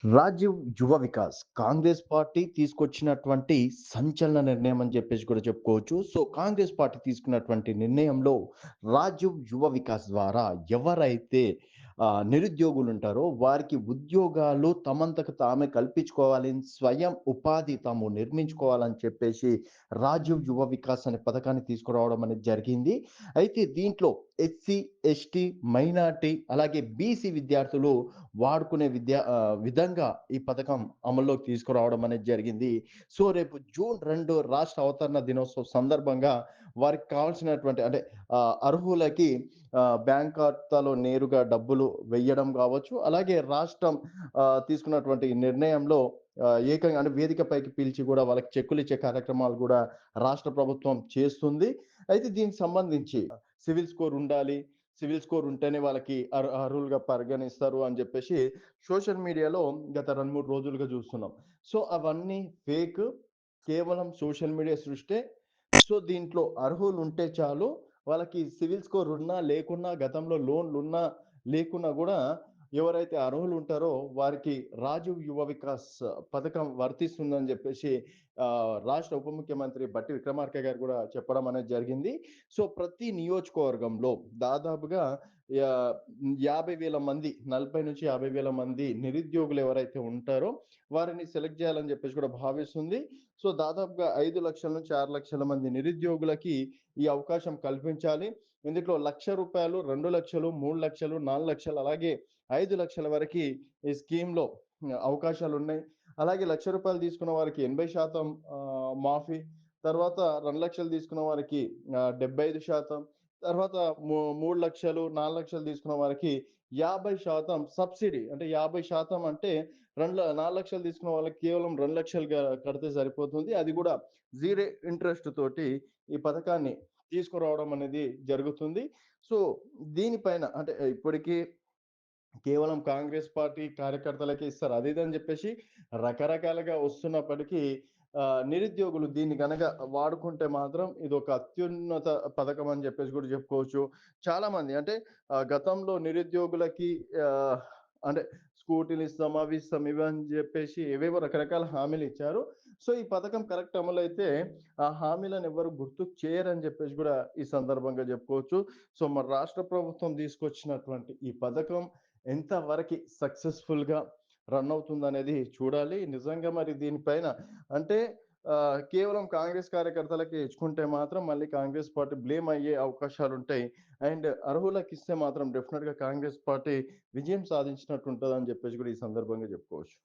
రాజీవ్ యువ వికాస్ కాంగ్రెస్ పార్టీ తీసుకొచ్చినటువంటి సంచలన నిర్ణయం అని చెప్పేసి కూడా చెప్పుకోవచ్చు. సో, కాంగ్రెస్ పార్టీ తీసుకున్నటువంటి నిర్ణయంలో రాజీవ్ యువ వికాస్ ద్వారా ఎవరైతే నిరుద్యోగులుంటారో వారికి ఉద్యోగాలు తమంతకు తామే కల్పించుకోవాలి. స్వయం ఉపాధి తాము నిర్మించుకోవాలని చెప్పేసి రాజీవ్ యువ వికాస్ అనే పథకాన్ని తీసుకురావడం అనేది జరిగింది. అయితే దీంట్లో ఎస్సీ, ఎస్టీ, మైనారిటీ అలాగే బీసీ విద్యార్థులు వాడుకునే విధంగా ఈ పథకం అమల్లోకి తీసుకురావడం అనేది జరిగింది. సో, రేపు జూన్ 2 రాష్ట్ర అవతరణ దినోత్సవం సందర్భంగా వారికి కావాల్సినటువంటి అంటే అర్హులకి బ్యాంక్ ఖాతాలో నేరుగా డబ్బులు వెయ్యడం గావచ్చు. అలాగే రాష్ట్రం తీసుకున్నటువంటి ఈ నిర్ణయంలో ఏకంగా అంటే వేదిక పైకి పిలిచి గూడా వాళ్ళకి చెక్కులిచ్చే కార్యక్రమాలు గూడా రాష్ట్ర ప్రభుత్వం చేస్తుంది. అయితే దీనికి సంబంధించి సివిల్ స్కోర్ ఉండాలి. సివిల్ స్కోర్ ఉంటేనే వాళ్ళకి అర్హులుగా పరిగణిస్తారు అని జెప్పేసి సోషల్ మీడియాలో గత 2, 3 రోజులుగా జూస్తున్నాం. సో, అవన్నీ ఫేక్. కేవలం సోషల్ మీడియా సృష్టే. సో, దీంట్లో అర్హులుంటే చాలు. వాళ్ళకి సివిల్ స్కోర్ ఉన్నా, లేకున్నా, గతంలో లోన్‌లున్నా, లేకున్నా గూడా ఎవరైతే అర్హులుంటారో వారికి రాజీవ్ యువ వికాస్ పథకం వర్తిస్తుందని జెప్పేసి రాష్ట్ర ఉప ముఖ్యమంత్రి బట్టి విక్రమార్క గారు గూడా చెప్పడం అనేది జరిగింది. సో, ప్రతి నియోజకవర్గంలో దాదాపుగా యా 50,000 మంది 40,000-50,000 మంది నిరుద్యోగులు ఎవరైతే ఉంటారో వారిని సెలెక్ట్ చేయాలని చెప్పేసి కూడా భావిస్తుంది. సో, దాదాపుగా 5,00,000-6,00,000 మంది నిరుద్యోగులకి ఈ అవకాశం కల్పించాలి. ఇందులో రూ. 1,00,000, 2,00,000, 3,00,000, 4,00,000 అలాగే 5,00,000 వరకి ఈ స్కీమ్‌లో అవకాశాలున్నాయి. అలాగే రూ. 1,00,000 తీసుకున్న వారికి 80% మాఫీ. తర్వాత 2,00,000 తీసుకున్న వారికి 75%. తర్వాత 3,00,000, 4,00,000 తీసుకున్న వారికి 50% సబ్సిడీ. అంటే 50% అంటే 4,00,000 తీసుకున్న వాళ్ళకి కేవలం 2,00,000 కడితే సరిపోతుంది. అది గూడా జీరో ఇంట్రెస్ట్ తోటి ఈ పథకాన్ని తీసుకురావడం అనేది జరుగుతుంది. సో, దీనిపైన అంటే ఇప్పటికి కేవలం కాంగ్రెస్ పార్టీ కార్యకర్తలకే ఇస్తారు. అది ఇది అని జెప్పేసి రకరకాలుగా వస్తున్నప్పటికీ నిరుద్యోగులు దీన్ని గనక వాడుకుంటే మాత్రం ఇదొక అత్యున్నత పథకం అని జెప్పేసి గూడా జెప్పుకోవచ్చు. చాలామంది అంటే గతంలో నిరుద్యోగులకి ఆహ్, అంటే స్కూటీలిస్తాం, అవిస్తాం, ఇవని జెప్పేసి ఏవేవో రకరకాల హామీలిచ్చారు. సో, ఈ పథకం కరెక్ట్ అమలైతే ఆ హామీలను ఎవ్వరు గుర్తుకు చేయరని జెప్పేసి గూడా ఈ సందర్భంగా జెప్పుకోవచ్చు. సో, మన రాష్ట్ర ప్రభుత్వం తీసుకొచ్చినటువంటి ఈ పథకం ఎంత వరకి సక్సెస్‌ఫుల్‌గా రన్ అవుతుందనేది చూడాలి. నిజంగా మరి దీనిపైన అంటే కేవలం కాంగ్రెస్ కార్యకర్తలకే ఇచ్చుకుంటే మాత్రం మళ్ళీ కాంగ్రెస్ పార్టీ బ్లేమ్ అయ్యే అవకాశాలుంటాయి. అండ్ అర్హులకిస్తే మాత్రం డెఫినిట్‌గా కాంగ్రెస్ పార్టీ విజయం సాధించినట్టు ఉంటదని జెప్పేసి గూడా ఈ సందర్భంగా జెప్పుకోవచ్చు.